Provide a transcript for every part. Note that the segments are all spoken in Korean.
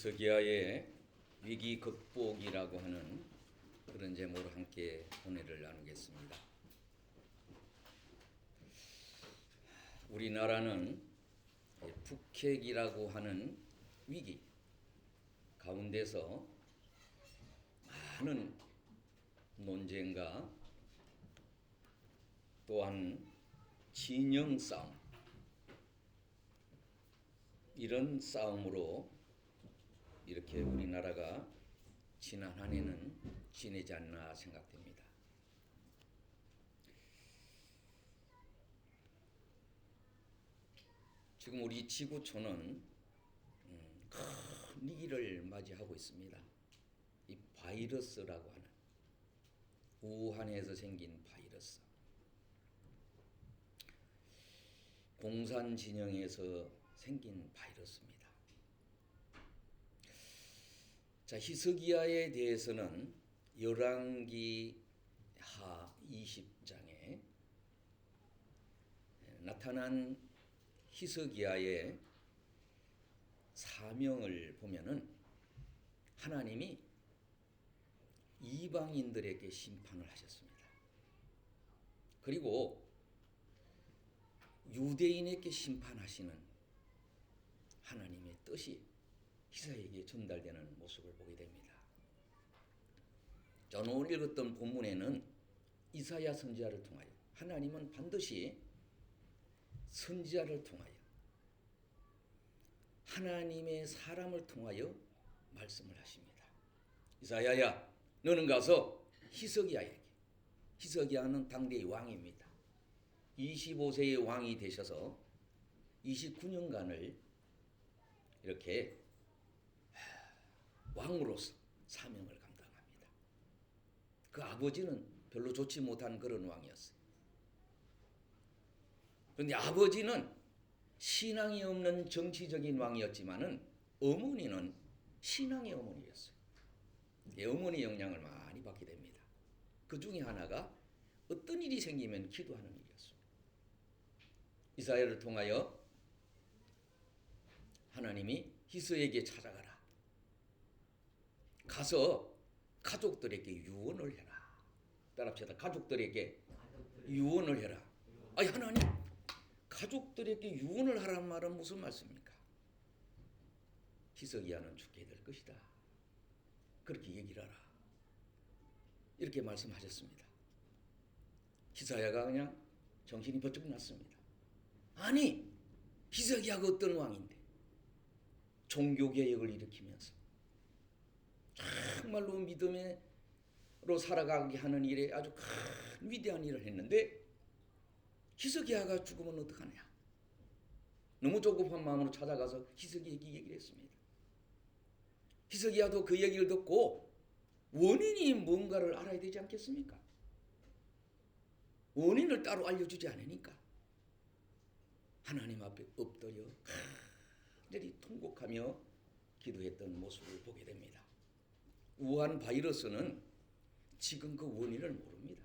히스기야의 위기 극복이라고 하는 그런 제목으로 함께 은혜를 나누겠습니다. 우리나라는 북핵이라고 하는 위기 가운데서 많은 논쟁과 또한 진영 싸움, 이런 싸움으로 이렇게 우리나라가 지난 한 해는 지내지 않나 생각됩니다. 지금 우리 지구촌은 큰 위기를 맞이하고 있습니다. 이 바이러스라고 하는 우한에서 생긴 바이러스, 공산 진영에서 생긴 바이러스입니다. 자, 히스기야에 대해서는 열왕기 하 20장에 나타난 히스기야의 사명을 보면은 하나님이 이방인들에게 심판을 하셨습니다. 그리고 유대인에게 심판하시는 하나님의 뜻이 히스기야에게 전달되는 모습을 보게 됩니다. 저는 오늘 읽었던 본문에는 이사야 선지자를 통하여 하나님은 반드시 선지자를 통하여 하나님의 사람을 통하여 말씀을 하십니다. 이사야야, 너는 가서 히스기야에게, 히스기야는 당대의 왕입니다. 25세의 왕이 되셔서 29년간을 이렇게 왕으로서 사명을 감당합니다. 그 아버지는 별로 좋지 못한 그런 왕이었어요. 그런데 아버지는 신앙이 없는 정치적인 왕이었지만은 어머니는 신앙의 어머니였어요. 어머니 영향을 많이 받게 됩니다. 그 중에 하나가 어떤 일이 생기면 기도하는 일이었어요. 이사야를 통하여 하나님이 히스기야에게 찾아가라. 가서 가족들에게 유언을 해라. 따라합시다. 가족들에게 유언을 해라. 아니, 하나님, 가족들에게 유언을 하라는 말은 무슨 말씀입니까? 히스기야는 죽게 될 것이다. 그렇게 얘기를 하라. 이렇게 말씀하셨습니다. 히스기야가 그냥 정신이 번쩍 났습니다. 아니, 히스기야가 어떤 왕인데 종교개혁을 일으키면서 정말로 믿음으로 살아가게 하는 일에 아주 큰 위대한 일을 했는데 히스기야가 죽으면 어떡하냐. 너무 조급한 마음으로 찾아가서 히스기야에게 얘기를 했습니다. 히스기야도 그 얘기를 듣고 원인이 뭔가를 알아야 되지 않겠습니까? 원인을 따로 알려주지 않으니까 하나님 앞에 엎드려 간절히 통곡하며 기도했던 모습을 보게 됩니다. 우한 바이러스는 지금 그 원인을 모릅니다.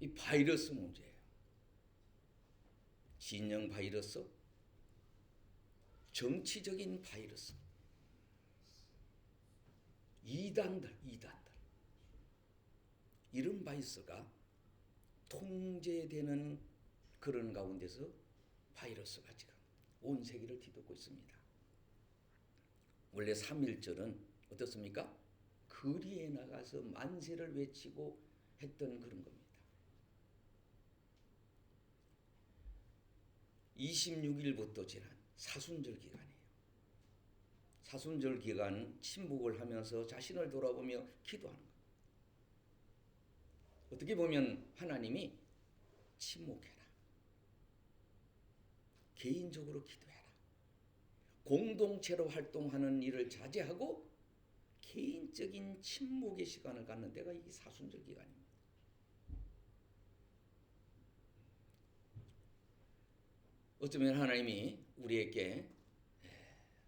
이 바이러스 문제예요. 진영 바이러스, 정치적인 바이러스, 이단들, 이런 바이러스가 통제되는 그런 가운데서 바이러스가 지금 온 세계를 뒤덮고 있습니다. 원래 3.1절은 어떻습니까? 거리에 나가서 만세를 외치고 했던 그런 겁니다. 26일부터 지난 사순절 기간이에요. 사순절 기간 침묵을 하면서 자신을 돌아보며 기도하는 거예요. 어떻게 보면 하나님이 침묵해라. 개인적으로 기도해라. 공동체로 활동하는 일을 자제하고 개인적인 침묵의 시간을 갖는 데가 이 사순절 기간입니다. 어쩌면 하나님이 우리에게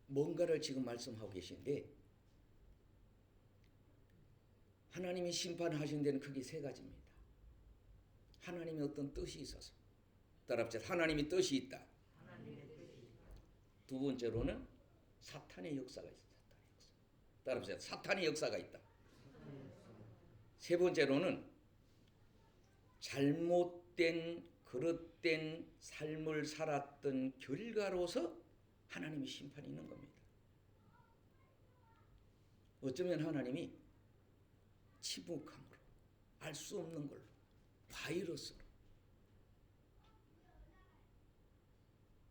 뭔가를 지금 말씀하고 계신데 하나님이 심판하신 데는 크게 세 가지입니다. 하나님의 어떤 뜻이 있어서 따라합시다. 하나님의 뜻이 있다. 두 번째로는 사탄의 역사가 있어요. 따라보세요. 사탄의 역사가 있다. 세 번째로는 잘못된 그릇된 삶을 살았던 결과로서 하나님의 심판이 있는 겁니다. 어쩌면 하나님이 침묵함으로, 알 수 없는 걸로, 바이러스로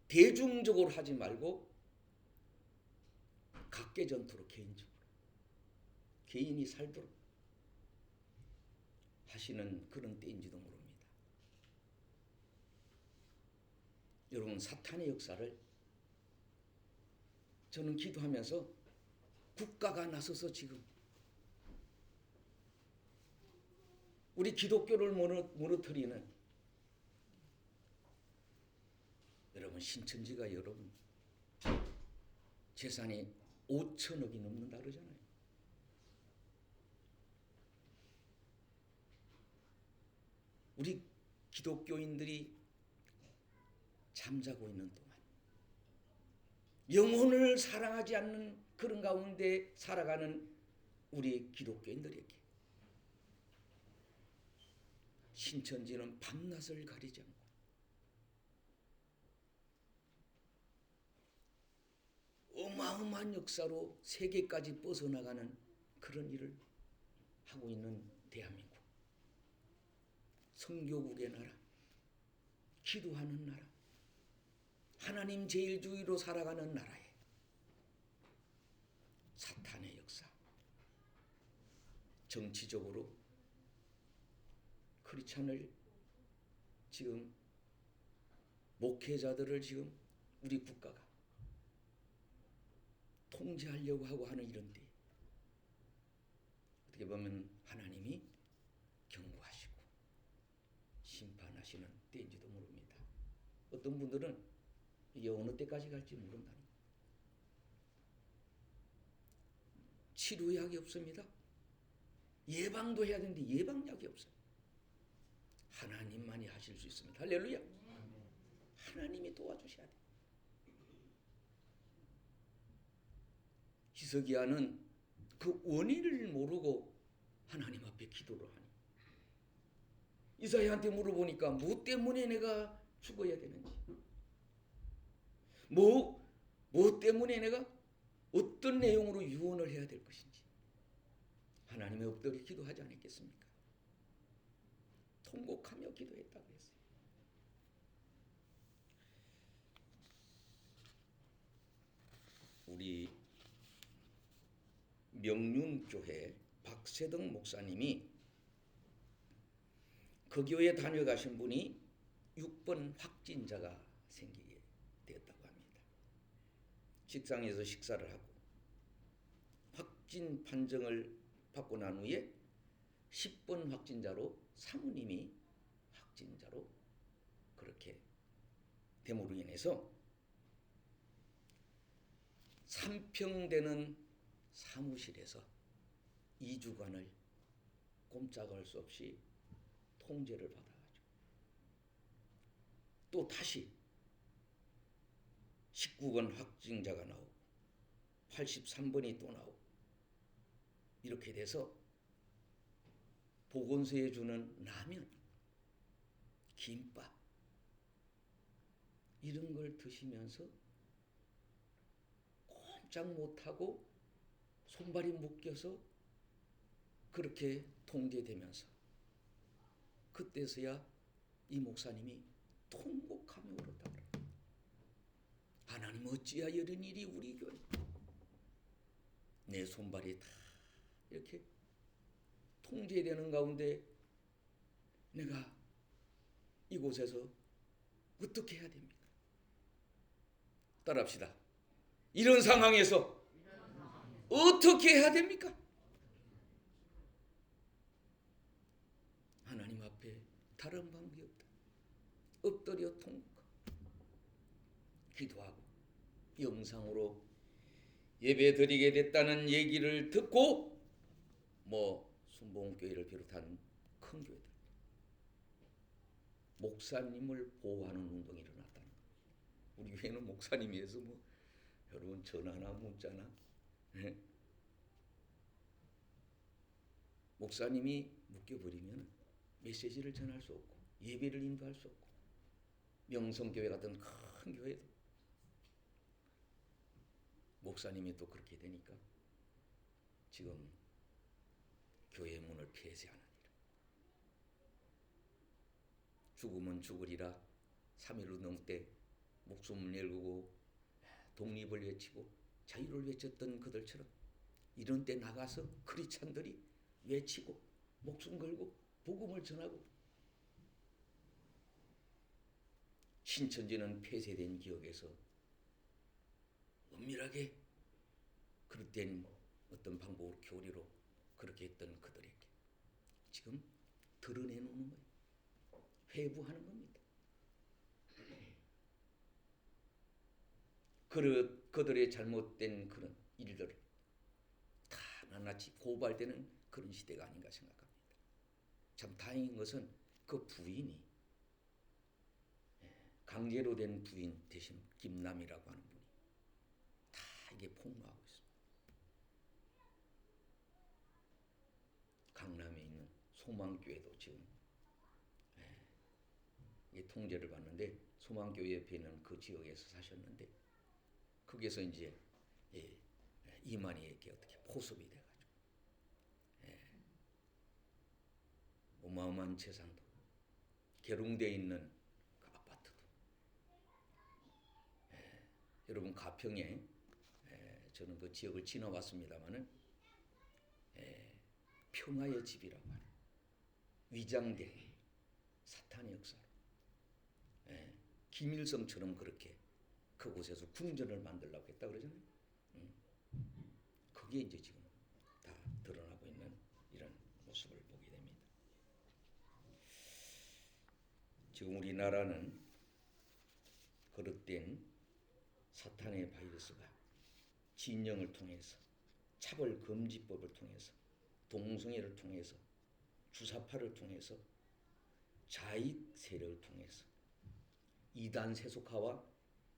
대중적으로 하지 말고 각계전투로 개인이 살도록 하시는 그런 때인지도 모릅니다. 여러분, 사탄의 역사를 저는 기도하면서 국가가 나서서 지금 우리 기독교를 무너뜨리는, 여러분, 신천지가 여러분 재산이 5천억이 넘는다 그러잖아요. 우리 기독교인들이 잠자고 있는 동안 영혼을 사랑하지 않는 그런 가운데 살아가는 우리 기독교인들에게 신천지는 밤낮을 가리지 않고 어마어마한 역사로 세계까지 뻗어나가는 그런 일을 하고 있는 대한민국, 성교국의 나라, 기도하는 나라, 하나님 제일주의로 살아가는 나라에 사탄의 역사, 정치적으로 크리스찬을 지금 목회자들을 지금 우리 국가가 통제하려고 하고 하는 이런 때 어떻게 보면 하나님이 경고하시고 심판하시는 때인지도 모릅니다. 어떤 분들은 이게 어느 때까지 갈지 모른다는 거예요. 치료약이 없습니다. 예방도 해야 되는데 예방약이 없어요. 하나님만이 하실 수 있습니다. 할렐루야. 하나님이 도와주셔야 돼요. 히스기야는 그 원인을 모르고 하나님 앞에 기도를 하니, 이사야한테 물어보니까 뭐 때문에 내가 죽어야 되는지, 뭐 때문에 내가 어떤 내용으로 유언을 해야 될 것인지 하나님의 엎드려 기도하지 않았겠습니까? 통곡하며 기도했다고 했어요. 우리 명륜교회 박세덕 목사님이 그 교회 다녀가신 분이 6번 확진자가 생기게 되었다고 합니다. 식상에서 식사를 하고 확진 판정을 받고 난 후에 10번 확진자로 사모님이 확진자로 그렇게 됨으로 인해서 3평 되는 사무실에서 2주간을 꼼짝할 수 없이 통제를 받아가지고 또 다시 19번 확진자가 나오고 83번이 또 나오고 이렇게 돼서 보건소에 주는 라면, 김밥 이런 걸 드시면서 꼼짝 못하고 손발이 묶여서 그렇게 통제되면서 그때서야 이 목사님이 통곡하며 울었다 그래요. 하나님, 어찌하여 이런 일이 우리 교회, 내 손발이 다 이렇게 통제되는 가운데 내가 이곳에서 어떻게 해야 됩니까? 따라합시다. 이런 상황에서 어떻게 해야 됩니까? 하나님 앞에 다른 방법이 없다. 엎드려 통곡하고 기도하고 영상으로 예배 드리게 됐다는 얘기를 듣고 순복음교회를 비롯한 큰 교회들 목사님을 보호하는 운동이 일어났다는 거예요. 우리 교회는 목사님이 해서 여러분 전화나 문자나 목사님이 묶여버리면 메시지를 전할 수 없고 예배를 인도할 수 없고 명성교회 같은 큰 교회도 목사님이 또 그렇게 되니까 지금 교회 문을 폐쇄하느니라. 죽으면 죽으리라 3.15운동 때 목숨을 내걸고 독립을 외치고 자유를 외쳤던 그들처럼 이런 때 나가서 크리스찬들이 외치고 목숨 걸고 복음을 전하고 신천지는 폐쇄된 기억에서 은밀하게 그릇된 어떤 방법으로 교리로 그렇게 했던 그들에게 지금 드러내놓는 거예요. 회부하는 겁니다. 그들의 잘못된 그런 일들을 다 낱낱이 고발되는 그런 시대가 아닌가 생각합니다. 참 다행인 것은 그 부인이 강제로 된 부인 대신 김남이라고 하는 분이 다 이게 폭로하고 있습니다. 강남에 있는 소망교회도 지금 통제를 받는데 소망교회 옆에 있는 그 지역에서 사셨는데 거기에서 이제 이만희에게 어떻게 포섭이 돼가지고 어마어마한 재산도 계룡대에 있는 그 아파트도 여러분 가평에 저는 그 지역을 지나왔습니다마는 평화의 집이라고 하는 위장된 사탄의 역사로 김일성처럼 그렇게 그곳에서 궁전을 만들려고 했다 그러잖아요. 그게 이제 지금 다 드러나고 있는 이런 모습을 보게 됩니다. 지금 우리나라는 거듭된 사탄의 바이러스가 진영을 통해서 차별금지법을 통해서 동성애를 통해서 주사파를 통해서 자익 세력을 통해서 이단 세속화와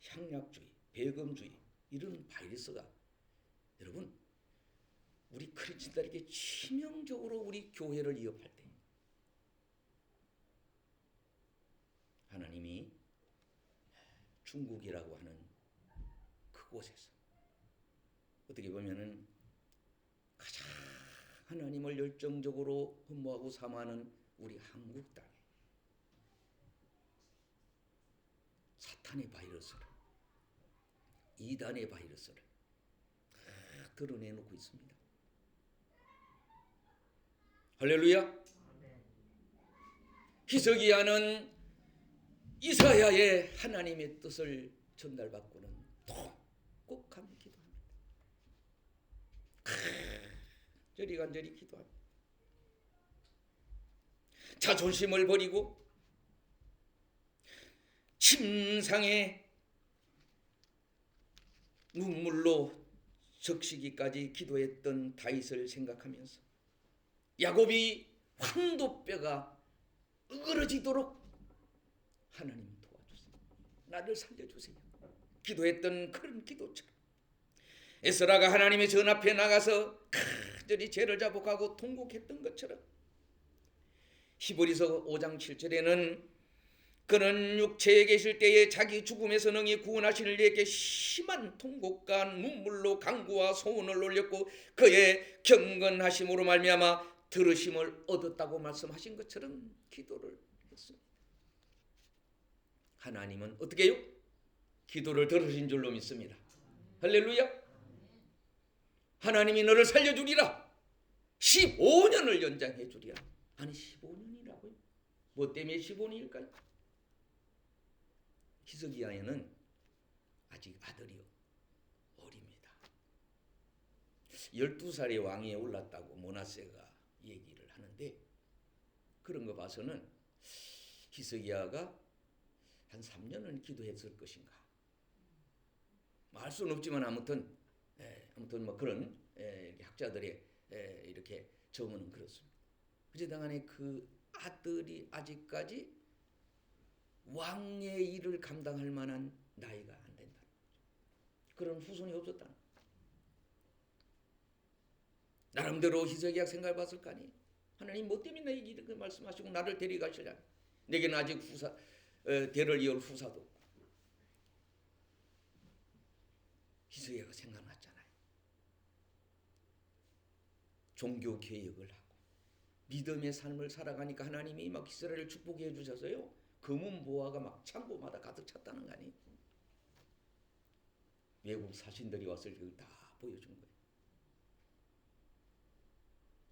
향락주의, 배금주의 이런 바이러스가 여러분 우리 크리스천들에게 치명적으로 우리 교회를 위협할 때 하나님이 중국이라고 하는 그곳에서 어떻게 보면은 가장 하나님을 열정적으로 흠모하고 사모하는 우리 한국 땅에 사탄의 바이러스를 이단의 바이러스를 다 드러내놓고 있습니다. 할렐루야. 히스기야는 이사야의 하나님의 뜻을 전달받고는 독곡하며 기도합니다. 간절히 기도합니다. 자존심을 버리고 침상에 눈물로 적시기까지 기도했던 다윗을 생각하면서 야곱이 황도뼈가 으그러지도록 하나님 도와주세요. 나를 살려주세요. 기도했던 그런 기도처럼 에스라가 하나님의 전 앞에 나가서 간절히 죄를 자복하고 통곡했던 것처럼 히브리서 5장 7절에는 그는 육체에 계실 때에 자기 죽음에서 능히 구원하시는 이에게 심한 통곡과 눈물로 간구와 소원을 올렸고 그의 경건하심으로 말미암아 들으심을 얻었다고 말씀하신 것처럼 기도를 했습니다. 하나님은 어떻게 해요? 기도를 들으신 줄로 믿습니다. 할렐루야. 하나님이 너를 살려주리라. 15년을 연장해 주리라. 아니 15년이라고요? 뭐 때문에 15년일까요? 히스기야에는 아직 아들이 어립니다. 12살의 왕위에 올랐다고 므낫세가 얘기를 하는데 그런 거 봐서는 히스기야가 한 3년은 기도했을 것인가 알 수는 없지만 아무튼 뭐 그런 학자들의 이렇게 정언은 그렇습니다. 어쨌든 그 아들이 아직까지 왕의 일을 감당할 만한 나이가 안 된다. 그런 후손이 없었다는 거예요. 나름대로 희석이약 생각해 봤을 거 아니에요. 하나님 뭐 때문에 나에게 이렇게 말씀하시고 나를 데려가시려냐. 내게는 아직 대를 이을 후사도 없고. 희석이가 생각났잖아요. 종교 개혁을 하고 믿음의 삶을 살아가니까 하나님이 막 이스라엘을 축복해 주셔서요. 금은 보화가 막 창고마다 가득 찼다는 거 아니에요. 외국 사신들이 왔을 때 다 보여준 거예요.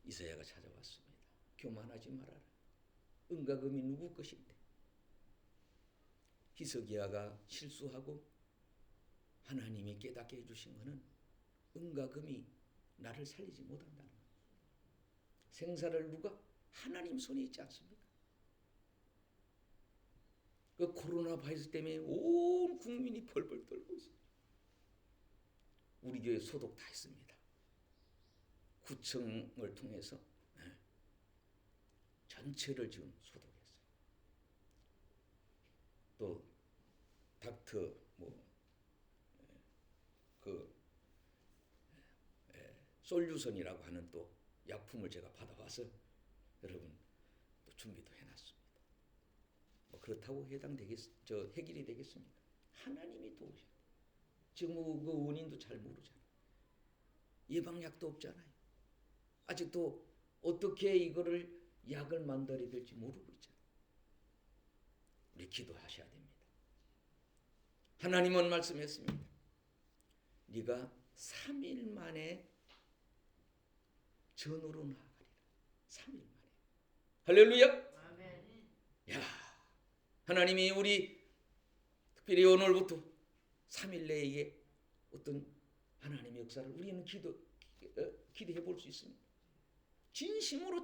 이사야가 찾아왔습니다. 교만하지 말아라. 은과 금이 누구 것인데. 히스기야가 실수하고 하나님이 깨닫게 해주신 것은 은과 금이 나를 살리지 못한다는 거예요. 생사를 누가? 하나님 손에 있지 않습니까? 그 코로나 바이러스 때문에 온 국민이 벌벌 떨고 있어요. 우리 교회 소독 다 했습니다. 구청을 통해서 전체를 지금 소독했어요. 또 닥터 솔루션이라고 하는 또 약품을 제가 받아와서 여러분 또 준비도 해놨습니다. 뭐 그렇다고 해결이 되겠습니까? 하나님이 도우셔야 돼요. 지금 그 원인도 잘 모르잖아요. 예방약도 없잖아요. 아직도 어떻게 이거를 약을 만들어야 될지 모르고 있잖아요. 우리 기도하셔야 됩니다. 하나님은 말씀했습니다. 네가 3일 만에 전으로 나아가리라. 3일 만에. 할렐루야. 아멘. 야, 하나님이 우리 특별히 오늘부터 3일 내에 어떤 하나님의 역사를 우리는 기도해 볼 수 있습니다. 진심으로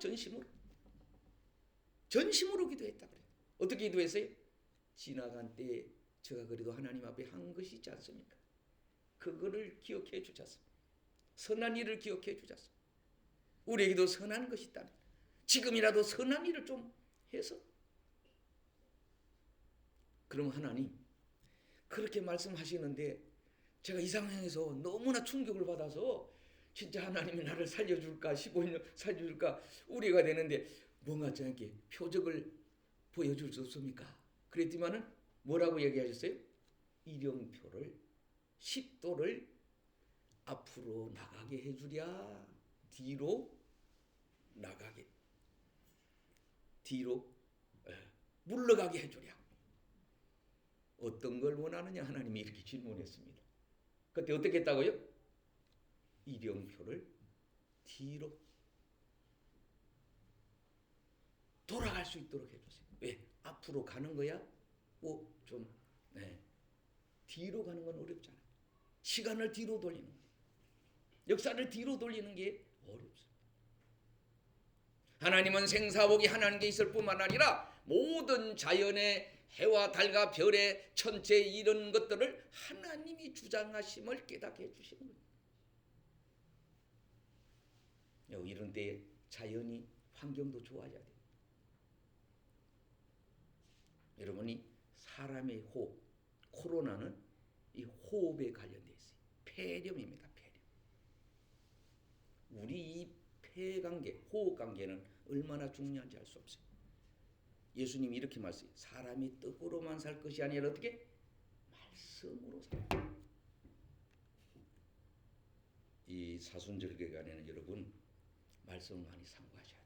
전심으로 기도했다 그래요. 어떻게 기도했어요? 지나간 때에 제가 그래도 하나님 앞에 한 것이 있지 않습니까? 그거를 기억해 주셨습니다. 선한 일을 기억해 주셨습니다. 우리에게도 선한 것이 있다면 지금이라도 선한 일을 좀 해서 그럼 하나님 그렇게 말씀하시는데 제가 이 상황에서 너무나 충격을 받아서 진짜 하나님이 나를 살려줄까 15년 살려줄까 우려가 되는데 뭔가 저에게 표적을 보여줄 수 없습니까? 그랬지만은 뭐라고 얘기하셨어요? 일령표를 10도를 앞으로 나가게 해주랴. 뒤로 나가게. 뒤로 물러가게 해주랴. 어떤 걸 원하느냐 하나님이 이렇게 질문했습니다. 그때 어떻게 했다고요? 일령표를 뒤로 돌아갈 수 있도록 해주세요. 왜? 앞으로 가는 거야? 뒤로 가는 건 어렵잖아요. 시간을 뒤로 돌리는 거예요. 역사를 뒤로 돌리는 게 어렵습니다. 하나님은 생사복이 하나님께 있을 뿐만 아니라 모든 자연의 해와 달과 별의 천체 이런 것들을 하나님이 주장하심을 깨닫게 해주시는 거예요. 이런 때에 자연이 환경도 좋아져야 돼요. 여러분이 사람의 호흡, 코로나는 이 호흡에 관련되어 있어요. 폐렴입니다. 폐렴. 우리 이 폐관계, 호흡관계는 얼마나 중요한지 알 수 없어요. 예수님이 이렇게 말씀해요. 사람이 떡으로만 살 것이 아니라 어떻게? 말씀으로 살아요. 이 사순절 기간에는 여러분 말씀을 많이 상고하셔야 돼요.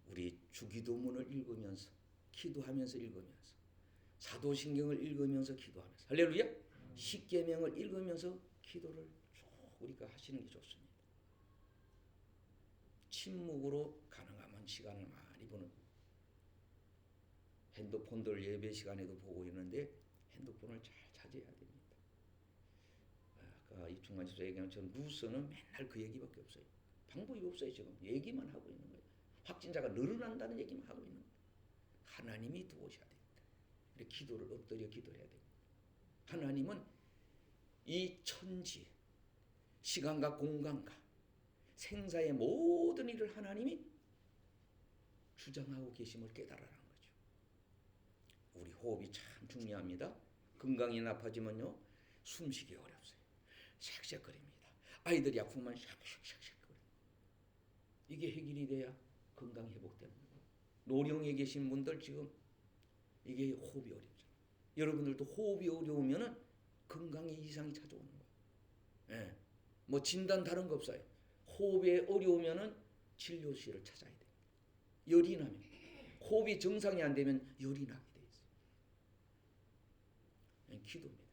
우리 주기도문을 읽으면서 기도하면서 읽으면서 사도신경을 읽으면서 기도하면서 할렐루야. 십계명을 읽으면서 기도를 쭉 우리가 하시는 게 좋습니다. 침묵으로 가능하면 시간을 많이 보는 핸드폰들 예배 시간에도 보고 있는데 핸드폰을 잘 자제해야 됩니다. 아까 이충만 집사 얘기한 것처럼 뉴스는 맨날 그 얘기밖에 없어요. 방법이 없어요. 지금 얘기만 하고 있는 거예요. 확진자가 늘어난다는 얘기만 하고 있는 거예요. 하나님이 도우셔야 됩니다. 이렇게 기도를 엎드려 기도해야 됩니다. 하나님은 이 천지, 시간과 공간과 생사의 모든 일을 하나님이 주장하고 계심을 깨달으라는 거죠. 우리 호흡이 참 중요합니다. 건강이 나빠지면요 숨쉬기 어렵어요. 색색거립니다. 아이들이 아프면 샥샥샥샥거려. 이게 해결이 돼야 건강 회복되는 거예요. 노령에 계신 분들 지금 이게 호흡이 어렵잖아요. 여러분들도 호흡이 어려우면은 건강에 이상이 찾아오는 거예요. 예. 뭐 진단 다른 거 없어요. 호흡에 어려우면은 진료실을 찾아야 돼요. 열이 나면, 호흡이 정상이 안 되면 열이 나게 돼 있어요. 기도입니다.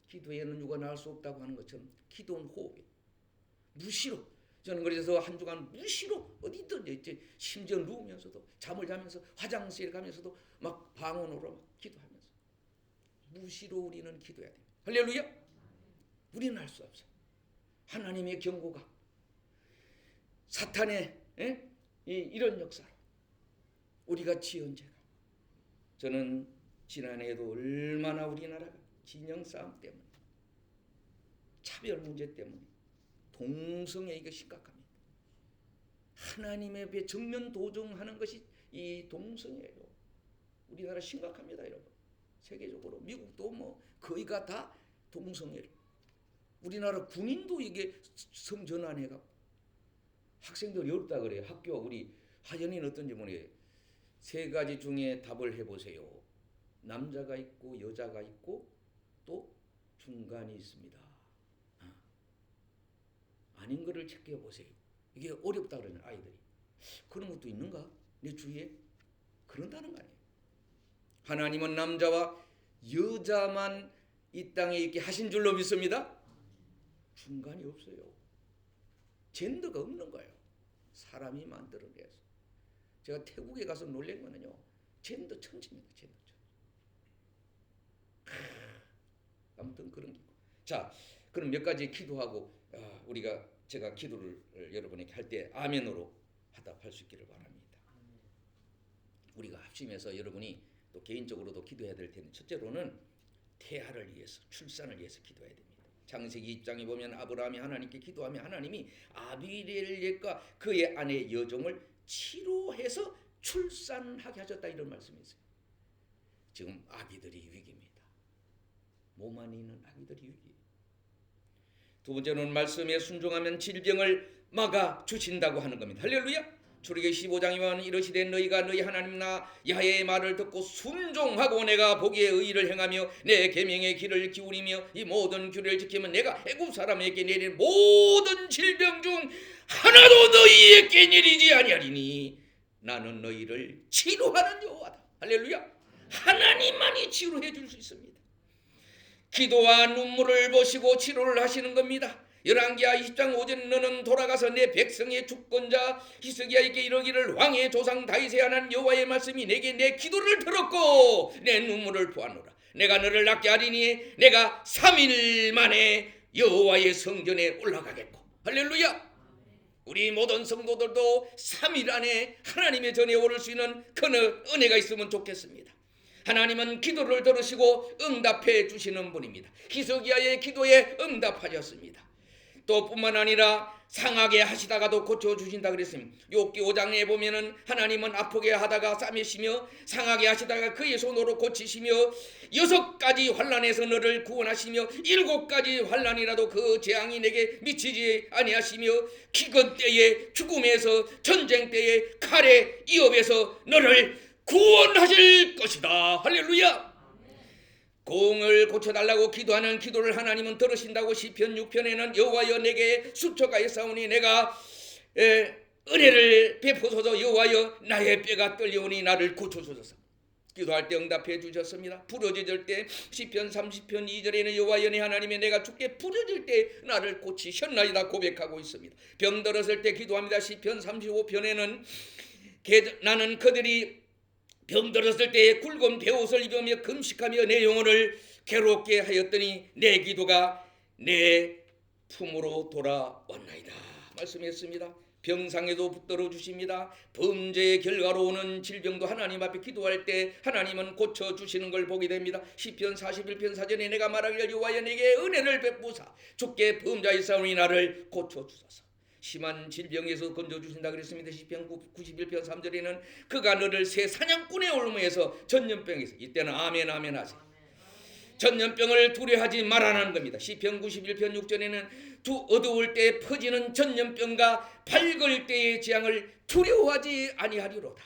기도에는 누가 나을 수 없다고 하는 것처럼 기도는 호흡이에요. 무시로. 저는 그래서 한 주간 무시로 어디든 이제 심지어 누우면서도 잠을 자면서 화장실에 가면서도 막 방언으로 막 기도하면서 무시로 우리는 기도해야 돼요. 할렐루야. 우리는 할 수 없어요. 하나님의 경고가 사탄의 이런 역사로 우리가 지은 죄가, 저는 지난해에도 얼마나 우리나라가 진영 싸움 때문에, 차별 문제 때문에 동성애 이거 심각합니다. 하나님의 앞에 정면 도전하는 것이 이 동성애예요. 우리나라 심각합니다, 여러분. 세계적으로 미국도 뭐 거의가 다 동성애를. 우리나라 군인도 이게 성전환해갖고 학생들이 어렵다 그래요. 학교 우리 하연이는 어떤지 모르겠어요. 세 가지 중에 답을 해보세요. 남자가 있고 여자가 있고 또 중간이 있습니다. 아닌 거를 챙겨보세요. 이게 어렵다 그러는 아이들이. 그런 것도 있는가? 내 주위에? 그런다는 거 아니에요. 하나님은 남자와 여자만 이 땅에 있게 하신 줄로 믿습니다. 중간이 없어요. 젠더가 없는 거예요. 사람이 만들어내서. 제가 태국에 가서 놀란 거는요, 젠더 천지입니다. 젠더 천지. 아무튼 그런 기고. 자, 그럼 몇 가지 기도하고 제가 기도를 여러분에게 할 때 아멘으로 화답할 수 있기를 바랍니다. 우리가 합심해서 여러분이 또 개인적으로도 기도해야 될 텐데, 첫째로는 태아를 위해서, 출산을 위해서 기도해야 됩니다. 창세기 2장에 보면 아브라함이 하나님께 기도하며 하나님이 아비멜렉과 그의 아내 여종을 치료해서 출산하게 하셨다, 이런 말씀이 있어요. 지금 아기들이 위기입니다. 몸 안에 있는 아기들이 위기예요. 두 번째는 말씀에 순종하면 질병을 막아 주신다고 하는 겁니다. 할렐루야. 출애굽기 15장에 보면 이르시되 너희가 너희 하나님 나 야훼의 말을 듣고 순종하고 내가 보기에 의를 행하며 내 계명의 길을 기울이며 이 모든 규례를 지키면 내가 애굽 사람에게 내린 모든 질병 중 하나도 너희에게 내리지 아니하리니 나는 너희를 치료하는 여호와다. 할렐루야. 하나님만이 치료해 줄 수 있습니다. 기도와 눈물을 보시고 치료를 하시는 겁니다. 열왕기하 20장 5절에 너는 돌아가서 내 백성의 주권자 히스기야에게 이르기를 왕의 조상 다윗의 하나님 여호와의 말씀이 내게 내 기도를 들었고 내 눈물을 보았노라. 내가 너를 낫게 하리니 내가 3일 만에 여호와의 성전에 올라가겠고. 할렐루야. 우리 모든 성도들도 3일 안에 하나님의 전에 오를 수 있는 그 은혜가 있으면 좋겠습니다. 하나님은 기도를 들으시고 응답해 주시는 분입니다. 히스기야의 기도에 응답하셨습니다. 또 뿐만 아니라 상하게 하시다가도 고쳐주신다 그랬습니다. 욥기 5장에 보면은 하나님은 아프게 하다가 싸매시며 상하게 하시다가 그의 손으로 고치시며 6가지 환난에서 너를 구원하시며 7가지 환난이라도 그 재앙이 내게 미치지 아니하시며 기근 때에 죽음에서 전쟁 때에 칼에 이업에서 너를 구원하실 것이다. 할렐루야. 공을 고쳐달라고 기도하는 기도를 하나님은 들으신다고 시편 6편에는 여호와여 내게 수초가 있사오니 내가 은혜를 베푸소서. 여호와여 나의 뼈가 떨려오니 나를 고쳐주소서. 기도할 때 응답해 주셨습니다. 부러질 때 시편 30편 2절에는 여호와여 내 하나님의 내가 죽게 부러질 때 나를 고치셨나이다 고백하고 있습니다. 병들었을 때 기도합니다. 시편 35편에는 나는 그들이 병들었을 때에 굵은 베옷을 입으며 금식하며 내 영혼을 괴롭게 하였더니 내 기도가 내 품으로 돌아왔나이다 말씀했습니다. 병상에도 붙들어 주십니다. 범죄의 결과로 오는 질병도 하나님 앞에 기도할 때 하나님은 고쳐주시는 걸 보게 됩니다. 시편 41편 4절에 내가 말하기를 여호와여 내게 은혜를 베푸사 주께 범자이사오니 나를 고쳐주소서. 심한 질병에서 건져주신다 그랬습니다. 시편 91편 3절에는 그가 너를 새 사냥꾼의 올무에서 전염병에서, 이때는 아멘 아멘 하세요. 전염병을 두려워하지 말라는 겁니다. 시편 91편 6절에는 어두울 때 퍼지는 전염병과 밝을 때의 재앙을 두려워하지 아니하리로다.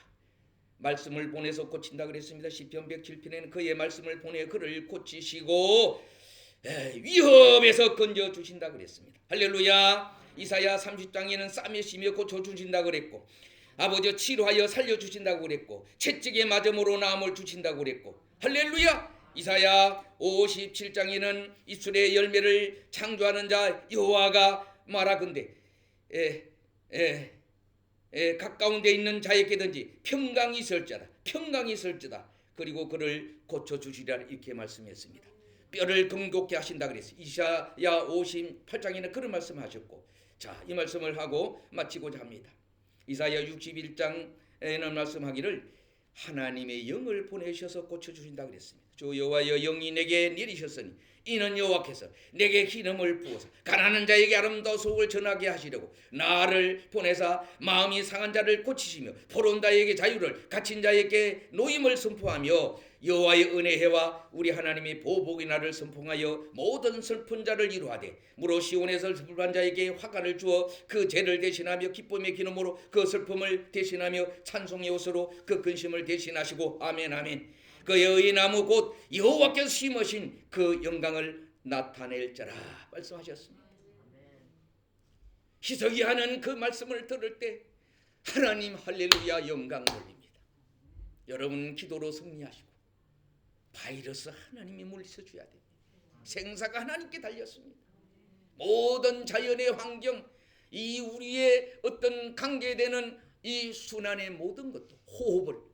말씀을 보내서 고친다 그랬습니다. 시편 107편에는 그의 말씀을 보내 그를 고치시고 위험에서 건져주신다 그랬습니다. 할렐루야. 이사야 30장에는 싸매시며 고쳐주신다 그랬고, 아버지 치료하여 살려주신다고 그랬고, 채찍에 맞음으로 나음을 주신다고 그랬고, 할렐루야. 이사야 57장에는 이슬의 열매를 창조하는 자 여호와가 말하건대 가까운 데 있는 자에게든지 평강이 있을지다. 평강이 있을지다. 그리고 그를 고쳐주시리라 이렇게 말씀했습니다. 뼈를 금곡게 하신다 그랬어요. 이사야 58장에는 그런 말씀하셨고, 자, 이 말씀을 하고 마치고자 합니다. 이사야 61장에는 말씀하기를 하나님의 영을 보내셔서 고쳐주신다 그랬습니다. 주 여호와여 영이 내게 내리셨으니 이는 여호와께서 내게 기름을 부어서 가난한 자에게 아름다운 소식을 전하게 하시려고 나를 보내사 마음이 상한 자를 고치시며 포로온 자에게 자유를 갇힌 자에게 노임을 선포하며 여호와의 은혜와 우리 하나님의 보복의 날을 선포하여 모든 슬픈 자를 이루하되 무로 시온에서 슬픈 자에게 화관을 주어 그 죄를 대신하며 기쁨의 기념으로 그 슬픔을 대신하며 찬송의 옷으로 그 근심을 대신하시고 아멘 아멘. 그의 의나무 곧 여호와께서 심으신 그 영광을 나타낼자라 말씀하셨습니다. 희석이 하는 그 말씀을 들을 때 하나님 할렐루야 영광 돌립니다. 여러분 기도로 승리하시고 바이러스 하나님이 물리쳐 줘야 됩니다. 생사가 하나님께 달렸습니다. 모든 자연의 환경, 이 우리의 어떤 관계되는 이 순환의 모든 것도 호흡을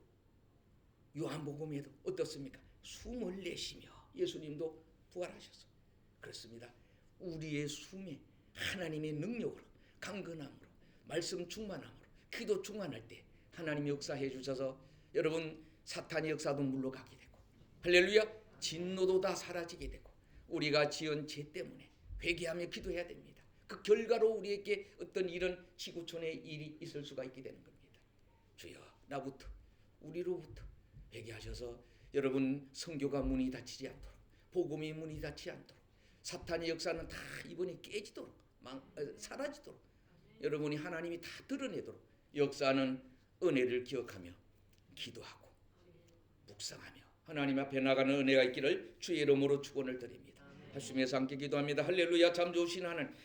요한복음에도 어떻습니까? 숨을 내쉬며 예수님도 부활하셨어요. 그렇습니다. 우리의 숨에 하나님의 능력으로 강건함으로 말씀 충만함으로 기도 충만할 때 하나님이 역사해 주셔서 여러분 사탄의 역사도 물러가게 되고 할렐루야 진노도 다 사라지게 되고 우리가 지은 죄 때문에 회개하며 기도해야 됩니다. 그 결과로 우리에게 어떤 이런 지구촌의 일이 있을 수가 있게 되는 겁니다. 주여 나부터 우리로부터 회개하셔서 여러분 성교가 문이 닫히지 않도록 복음이 문이 닫히지 않도록 사탄의 역사는 다 이번에 깨지도록 사라지도록 여러분이 하나님이 다 드러내도록 역사하는 은혜를 기억하며 기도하고 묵상하며 하나님 앞에 나가는 은혜가 있기를 주의 이름으로 축원을 드립니다. 하시면서 함께 기도합니다. 할렐루야. 참 좋으신 하나님